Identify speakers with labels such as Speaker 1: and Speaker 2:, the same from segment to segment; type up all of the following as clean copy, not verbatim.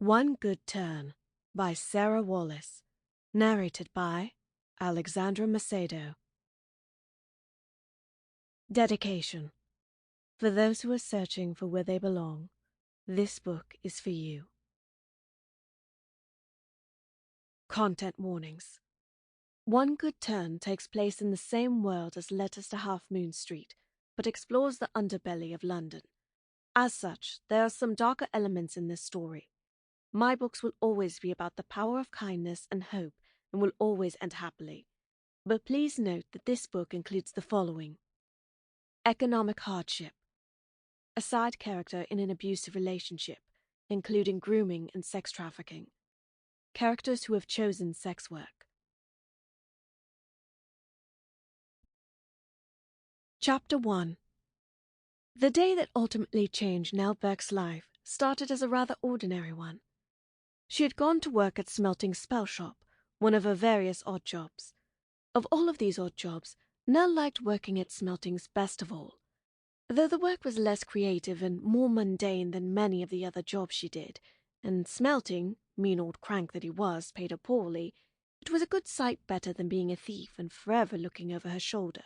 Speaker 1: One Good Turn by Sarah Wallace. Narrated by Alexxandra Macedo. Dedication. For those who are searching for where they belong, this book is for you. Content warnings. One Good Turn takes place in the same world as Letters to Half Moon Street, but explores the underbelly of London. As such, there are some darker elements in this story. My books will always be about the power of kindness and hope and will always end happily. But please note that this book includes the following: economic hardship, a side character in an abusive relationship, including grooming and sex trafficking, characters who have chosen sex work. Chapter 1. The day that ultimately changed Nell Birks' life started as a rather ordinary one. She had gone to work at Smelting's spell shop, one of her various odd jobs. Of all of these odd jobs, Nell liked working at Smelting's best of all. Though the work was less creative and more mundane than many of the other jobs she did, and Smelting, mean old crank that he was, paid her poorly, it was a good sight better than being a thief and forever looking over her shoulder.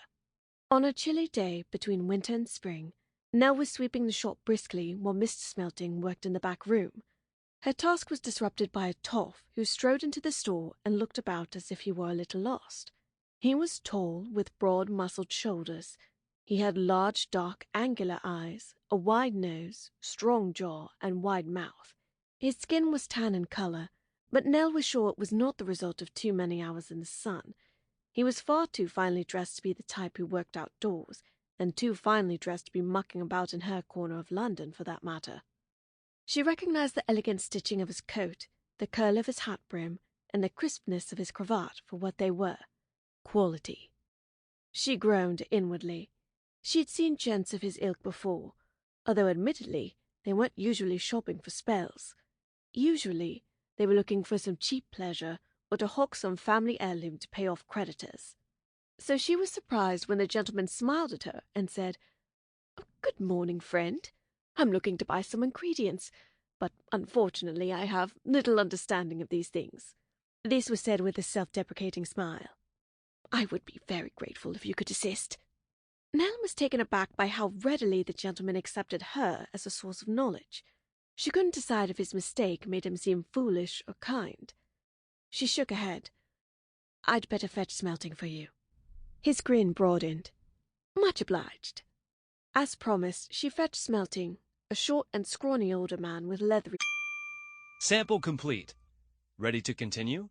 Speaker 1: On a chilly day between winter and spring, Nell was sweeping the shop briskly while Mr. Smelting worked in the back room. Her task was disrupted by a toff who strode into the store and looked about as if he were a little lost. He was tall, with broad, muscled shoulders. He had large, dark, angular eyes, a wide nose, strong jaw, and wide mouth. His skin was tan in color, but Nell was sure it was not the result of too many hours in the sun. He was far too finely dressed to be the type who worked outdoors, and too finely dressed to be mucking about in her corner of London, for that matter. She recognized the elegant stitching of his coat, the curl of his hat brim, and the crispness of his cravat for what they were: quality. She groaned inwardly. She had seen gents of his ilk before, although admittedly they weren't usually shopping for spells. Usually they were looking for some cheap pleasure or to hawk some family heirloom to pay off creditors. So she was surprised when the gentleman smiled at her and said, "Good morning, friend. I'm looking to buy some ingredients, but unfortunately I have little understanding of these things." This was said with a self-deprecating smile. "I would be very grateful if you could assist." Nell was taken aback by how readily the gentleman accepted her as a source of knowledge. She couldn't decide if his mistake made him seem foolish or kind. She shook her head. "I'd better fetch Smelting for you." His grin broadened. "Much obliged." As promised, she fetched Smelting, a short and scrawny older man with leathery...
Speaker 2: Sample complete. Ready to continue?